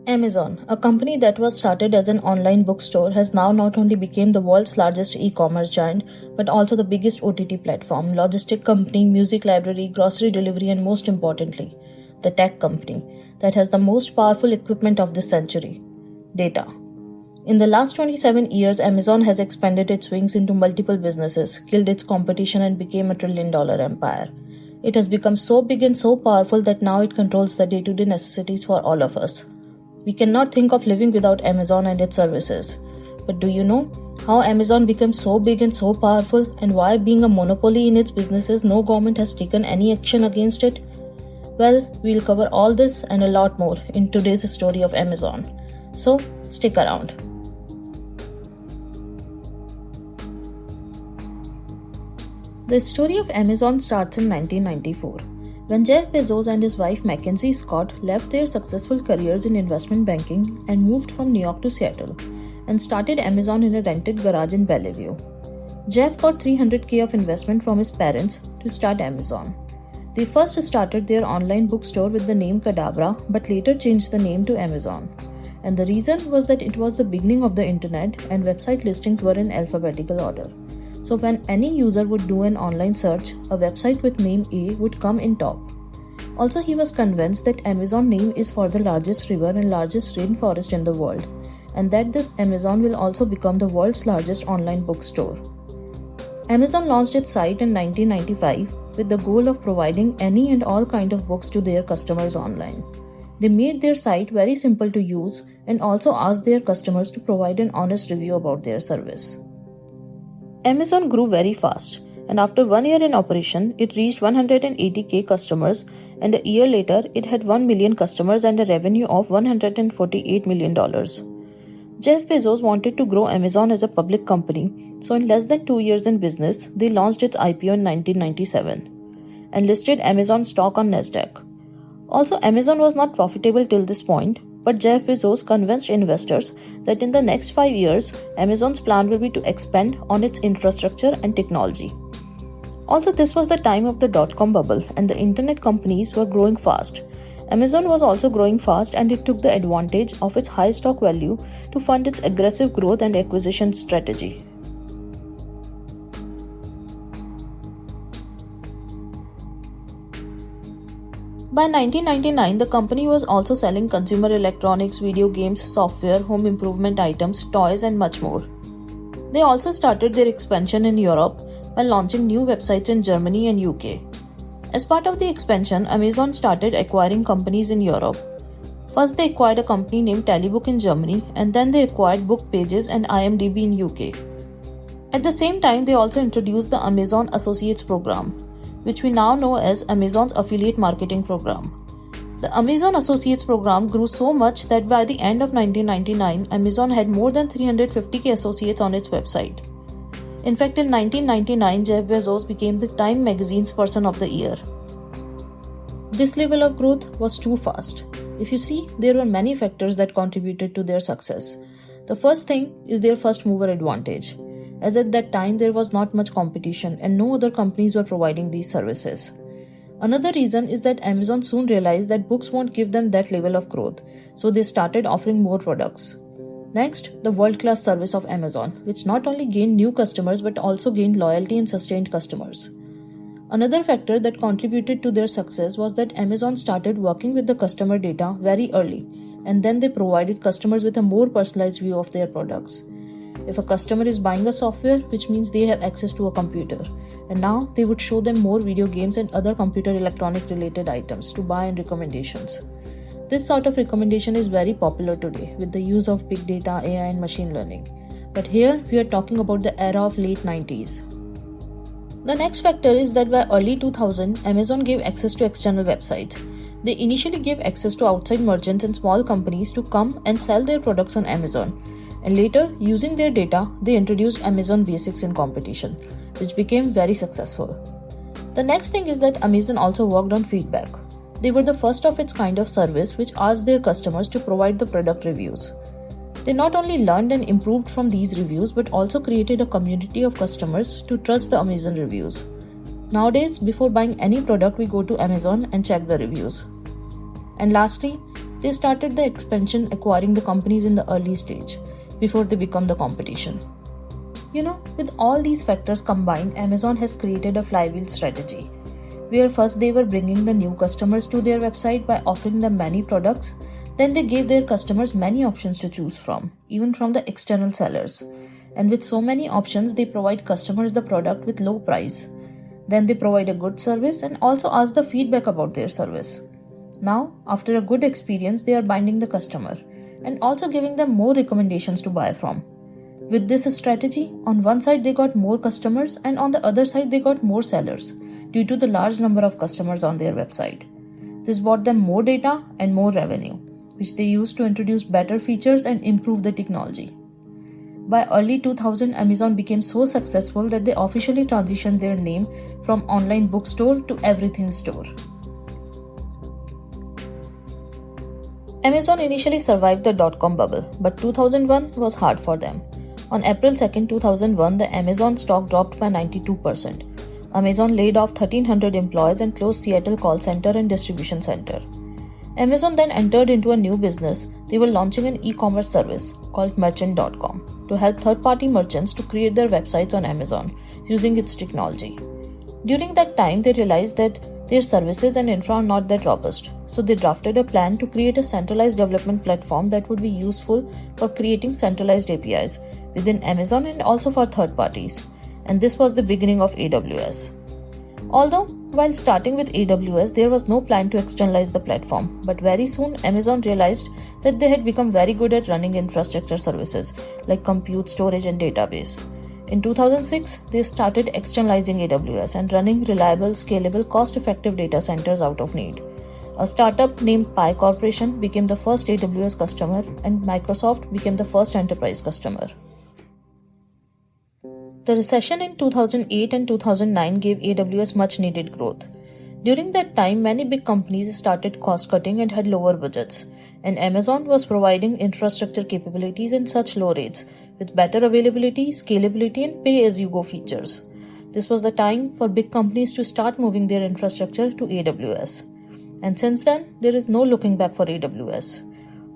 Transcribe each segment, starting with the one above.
Amazon, a company that was started as an online bookstore, has now not only become the world's largest e-commerce giant, but also the biggest OTT platform, logistic company, music library, grocery delivery, and most importantly, the tech company that has the most powerful equipment of this century: data. In the last 27 years, Amazon has expanded its wings into multiple businesses, killed its competition, and became a trillion-dollar empire. It has become so big and so powerful that now it controls the day-to-day necessities for all of us. We cannot think of living without Amazon and its services. But do you know how Amazon became so big and so powerful, and why, being a monopoly in its businesses, no government has taken any action against it? Well, we'll cover all this and a lot more in today's story of Amazon. So, stick around. The story of Amazon starts in 1994. When Jeff Bezos and his wife Mackenzie Scott left their successful careers in investment banking and moved from New York to Seattle and started Amazon in a rented garage in Bellevue. Jeff got $300,000 of investment from his parents to start Amazon. They first started their online bookstore with the name Cadabra, but later changed the name to Amazon. And the reason was that it was the beginning of the internet and website listings were in alphabetical order. So when any user would do an online search, a website with name A would come in top. Also, he was convinced that Amazon name is for the largest river and largest rainforest in the world, and that this Amazon will also become the world's largest online bookstore. Amazon launched its site in 1995 with the goal of providing any and all kind of books to their customers online. They made their site very simple to use and also asked their customers to provide an honest review about their service. Amazon grew very fast, and after 1 year in operation, it reached 180,000 customers, and a year later, it had 1 million customers and a revenue of $148 million. Jeff Bezos wanted to grow Amazon as a public company, so in less than 2 years in business, they launched its IPO in 1997 and listed Amazon stock on Nasdaq. Also, Amazon was not profitable till this point, but Jeff Bezos convinced investors that in the next 5 years, Amazon's plan will be to expand on its infrastructure and technology. Also, this was the time of the dot-com bubble and the internet companies were growing fast. Amazon was also growing fast and it took the advantage of its high stock value to fund its aggressive growth and acquisition strategy. By 1999, the company was also selling consumer electronics, video games, software, home improvement items, toys, and much more. They also started their expansion in Europe by launching new websites in Germany and UK. As part of the expansion, Amazon started acquiring companies in Europe. First, they acquired a company named Tallybook in Germany, and then they acquired Book Pages and IMDb in UK. At the same time, they also introduced the Amazon Associates program, which we now know as Amazon's affiliate marketing program. The Amazon Associates program grew so much that by the end of 1999, Amazon had more than 350,000 associates on its website. In fact, in 1999, Jeff Bezos became the Time magazine's Person of the Year. This level of growth was too fast. If you see, there were many factors that contributed to their success. The first thing is their first mover advantage, as at that time there was not much competition and no other companies were providing these services. Another reason is that Amazon soon realized that books won't give them that level of growth, so they started offering more products. Next, the world-class service of Amazon, which not only gained new customers but also gained loyalty and sustained customers. Another factor that contributed to their success was that Amazon started working with the customer data very early, and then they provided customers with a more personalized view of their products. If a customer is buying a software, which means they have access to a computer, and now they would show them more video games and other computer electronic related items to buy and recommendations. This sort of recommendation is very popular today with the use of big data, AI and machine learning. But here we are talking about the era of late 90s. The next factor is that by early 2000, Amazon gave access to external websites. They initially gave access to outside merchants and small companies to come and sell their products on Amazon. And later, using their data, they introduced Amazon Basics in competition, which became very successful. The next thing is that Amazon also worked on feedback. They were the first of its kind of service which asked their customers to provide the product reviews. They not only learned and improved from these reviews but also created a community of customers to trust the Amazon reviews. Nowadays, before buying any product, we go to Amazon and check the reviews. And lastly, They started the expansion, acquiring the companies in the early stage before they become the competition. With all these factors combined, Amazon has created a flywheel strategy, where first they were bringing the new customers to their website by offering them many products. Then they gave their customers many options to choose from, even from the external sellers. And with so many options, they provide customers the product with low price. Then they provide a good service and also ask the feedback about their service. Now, after a good experience, they are binding the customer and also giving them more recommendations to buy from. With this strategy, on one side they got more customers and on the other side they got more sellers due to the large number of customers on their website. This brought them more data and more revenue, which they used to introduce better features and improve the technology. By early 2000, Amazon became so successful that they officially transitioned their name from online bookstore to everything store. Amazon initially survived the dot-com bubble, but 2001 was hard for them. On April 2, 2001, the Amazon stock dropped by 92%. Amazon laid off 1,300 employees and closed Seattle call center and distribution center. Amazon then entered into a new business. They were launching an e-commerce service called Merchant.com to help third-party merchants to create their websites on Amazon using its technology. During that time, they realized that their services and infra are not that robust, so they drafted a plan to create a centralized development platform that would be useful for creating centralized APIs within Amazon and also for third parties. And this was the beginning of AWS. Although, while starting with AWS, there was no plan to externalize the platform, but very soon Amazon realized that they had become very good at running infrastructure services like compute, storage, and database. In 2006, they started externalizing AWS and running reliable, scalable, cost-effective data centers out of need. A startup named Pi Corporation became the first AWS customer, and Microsoft became the first enterprise customer. The recession in 2008 and 2009 gave AWS much needed growth. During that time, many big companies started cost cutting and had lower budgets, and Amazon was providing infrastructure capabilities in such low rates with better availability, scalability, and pay-as-you-go features. This was the time for big companies to start moving their infrastructure to AWS. And since then, there is no looking back for AWS.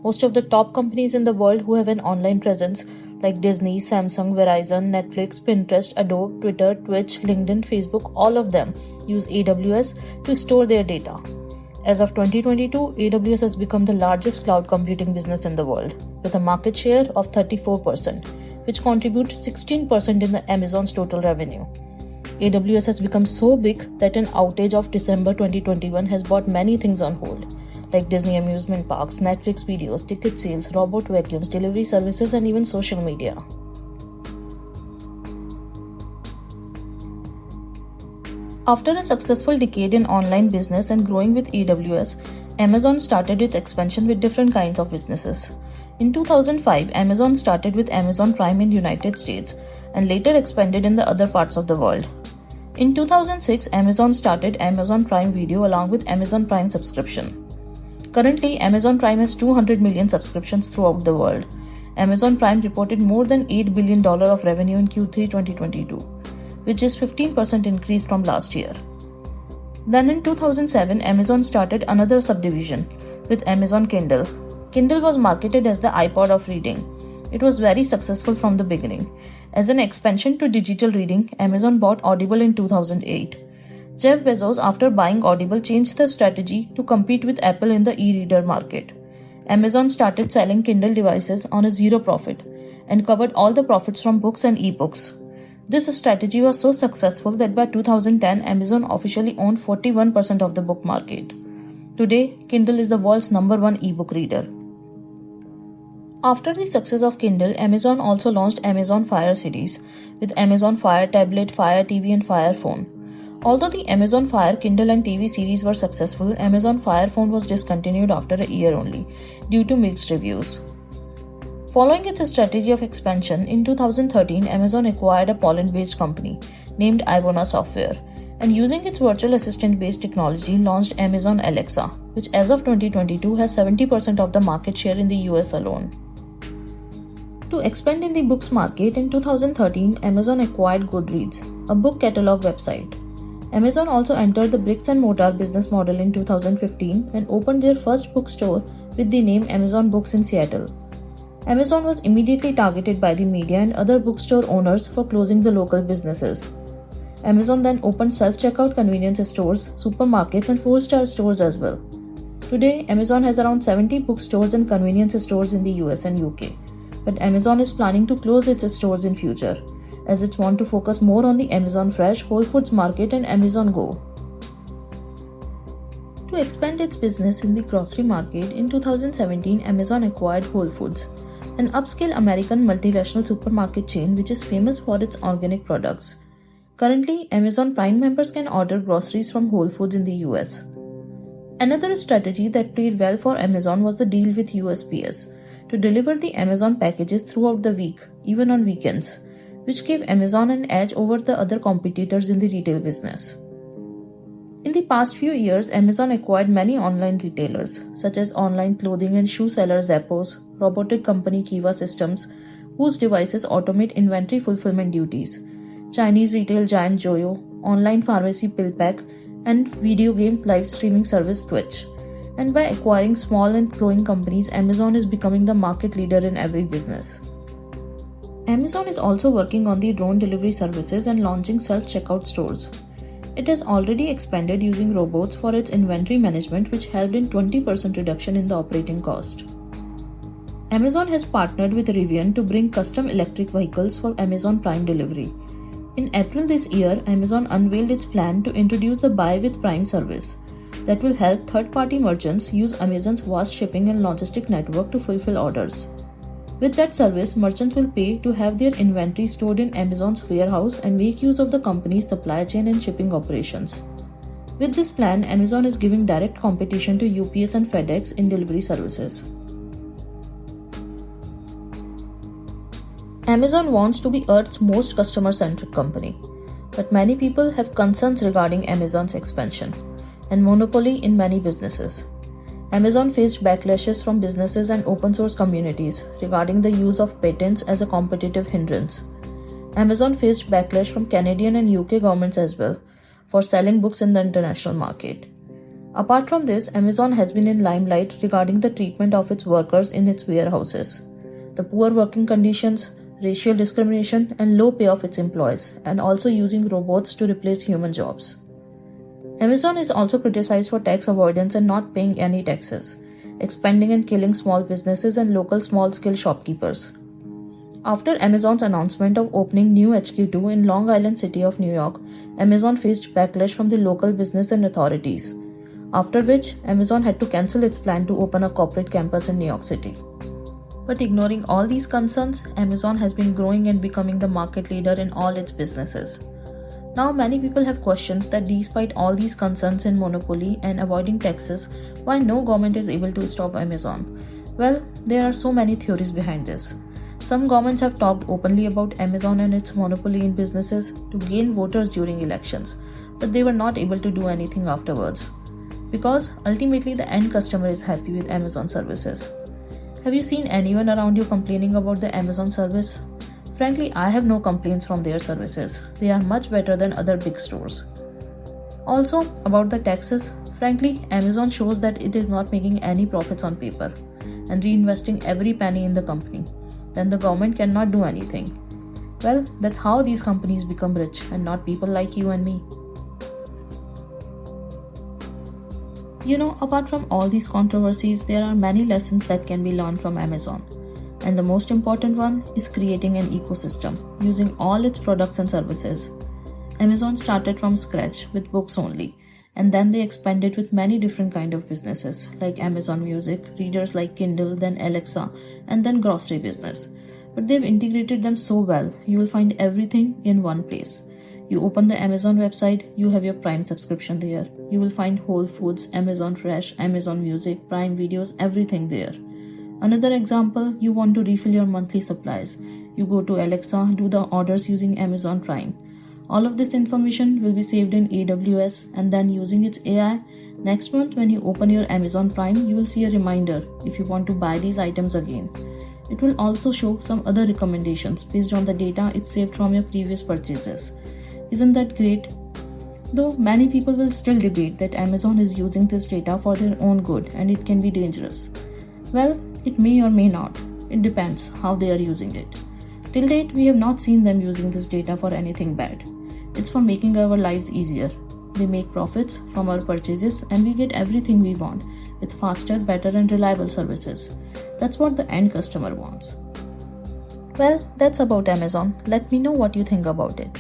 Most of the top companies in the world who have an online presence like Disney, Samsung, Verizon, Netflix, Pinterest, Adobe, Twitter, Twitch, LinkedIn, Facebook, all of them use AWS to store their data. As of 2022, AWS has become the largest cloud computing business in the world, with a market share of 34%, which contributes 16% in the Amazon's total revenue. AWS has become so big that an outage of December 2021 has brought many things on hold, like Disney amusement parks, Netflix videos, ticket sales, robot vacuums, delivery services, and even social media. After a successful decade in online business and growing with AWS, Amazon started its expansion with different kinds of businesses. In 2005, Amazon started with Amazon Prime in the United States and later expanded in the other parts of the world. In 2006, Amazon started Amazon Prime Video along with Amazon Prime subscription. Currently, Amazon Prime has 200 million subscriptions throughout the world. Amazon Prime reported more than $8 billion of revenue in Q3 2022, which is 15% increase from last year. Then in 2007, Amazon started another subdivision with Amazon Kindle. Kindle was marketed as the iPod of reading. It was very successful from the beginning. As an expansion to digital reading, Amazon bought Audible in 2008. Jeff Bezos, after buying Audible, changed the strategy to compete with Apple in the e-reader market. Amazon started selling Kindle devices on a zero profit and covered all the profits from books and ebooks. This strategy was so successful that by 2010, Amazon officially owned 41% of the book market. Today, Kindle is the world's #1 ebook reader. After the success of Kindle, Amazon also launched Amazon Fire series with Amazon Fire Tablet, Fire TV, and Fire Phone. Although the Amazon Fire Kindle and TV series were successful, Amazon Fire Phone was discontinued after a year only due to mixed reviews. Following its strategy of expansion, in 2013, Amazon acquired a Poland-based company named Ivona Software, and using its virtual assistant-based technology, launched Amazon Alexa, which as of 2022 has 70% of the market share in the US alone. To expand in the books market, in 2013, Amazon acquired Goodreads, a book catalog website. Amazon also entered the bricks and mortar business model in 2015 and opened their first bookstore with the name Amazon Books in Seattle. Amazon was immediately targeted by the media and other bookstore owners for closing the local businesses. Amazon then opened self-checkout convenience stores, supermarkets, and 4-star stores as well. Today, Amazon has around 70 bookstores and convenience stores in the US and UK. But Amazon is planning to close its stores in future, as it wants to focus more on the Amazon Fresh, Whole Foods Market, and Amazon Go. To expand its business in the grocery market, in 2017, Amazon acquired Whole Foods, an upscale American multinational supermarket chain which is famous for its organic products. Currently, Amazon Prime members can order groceries from Whole Foods in the US. Another strategy that played well for Amazon was the deal with USPS to deliver the Amazon packages throughout the week, even on weekends, which gave Amazon an edge over the other competitors in the retail business. In the past few years, Amazon acquired many online retailers, such as online clothing and shoe seller Zappos, robotic company Kiva Systems, whose devices automate inventory fulfillment duties, Chinese retail giant Joyo, online pharmacy PillPack, and video game live streaming service Twitch. And by acquiring small and growing companies, Amazon is becoming the market leader in every business. Amazon is also working on the drone delivery services and launching self-checkout stores. It has already expanded using robots for its inventory management, which helped in 20% reduction in the operating cost. Amazon has partnered with Rivian to bring custom electric vehicles for Amazon Prime delivery. In April this year, Amazon unveiled its plan to introduce the Buy with Prime service that will help third-party merchants use Amazon's vast shipping and logistic network to fulfill orders. With that service, merchants will pay to have their inventory stored in Amazon's warehouse and make use of the company's supply chain and shipping operations. With this plan, Amazon is giving direct competition to UPS and FedEx in delivery services. Amazon wants to be Earth's most customer-centric company, but many people have concerns regarding Amazon's expansion and monopoly in many businesses. Amazon faced backlashes from businesses and open source communities regarding the use of patents as a competitive hindrance. Amazon faced backlash from Canadian and UK governments as well for selling books in the international market. Apart from this, Amazon has been in limelight regarding the treatment of its workers in its warehouses, the poor working conditions, racial discrimination, and low pay of its employees, and also using robots to replace human jobs. Amazon is also criticized for tax avoidance and not paying any taxes, expanding and killing small businesses and local small-scale shopkeepers. After Amazon's announcement of opening new HQ2 in Long Island City of New York, Amazon faced backlash from the local business and authorities, after which Amazon had to cancel its plan to open a corporate campus in New York City. But ignoring all these concerns, Amazon has been growing and becoming the market leader in all its businesses. Now many people have questions that despite all these concerns in monopoly and avoiding taxes, why no government is able to stop Amazon? Well, there are so many theories behind this. Some governments have talked openly about Amazon and its monopoly in businesses to gain voters during elections, but they were not able to do anything afterwards. Because ultimately the end customer is happy with Amazon services. Have you seen anyone around you complaining about the Amazon service? Frankly, I have no complaints from their services. They are much better than other big stores. Also, about the taxes, frankly, Amazon shows that it is not making any profits on paper and reinvesting every penny in the company. Then the government cannot do anything. Well, that's how these companies become rich and not people like you and me. Apart from all these controversies, there are many lessons that can be learned from Amazon. And the most important one is creating an ecosystem using all its products and services. Amazon started from scratch with books only, and then they expanded with many different kind of businesses like Amazon Music, readers like Kindle, then Alexa, and then grocery business. But they've integrated them so well, you will find everything in one place. You open the Amazon website, you have your Prime subscription there. You will find Whole Foods, Amazon Fresh, Amazon Music, Prime Videos, everything there. Another example, you want to refill your monthly supplies. You go to Alexa, do the orders using Amazon Prime. All of this information will be saved in AWS, and then using its AI, next month when you open your Amazon Prime, you will see a reminder if you want to buy these items again. It will also show some other recommendations based on the data it saved from your previous purchases. Isn't that great? Though many people will still debate that Amazon is using this data for their own good and it can be dangerous. Well, it may or may not. It depends how they are using it. Till date, we have not seen them using this data for anything bad. It's for making our lives easier. They make profits from our purchases and we get everything we want with faster, better and reliable services. That's what the end customer wants. Well, that's about Amazon. Let me know what you think about it.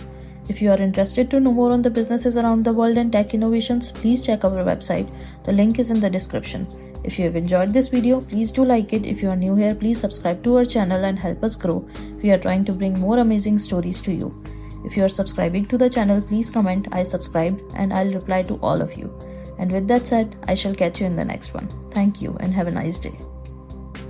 If you are interested to know more on the businesses around the world and tech innovations, please check our website. The link is in the description. If you have enjoyed this video, please do like it. If you are new here, please subscribe to our channel and help us grow. We are trying to bring more amazing stories to you. If you are subscribing to the channel, please comment "I subscribed" and I'll reply to all of you. And with that said, I shall catch you in the next one. Thank you and have a nice day.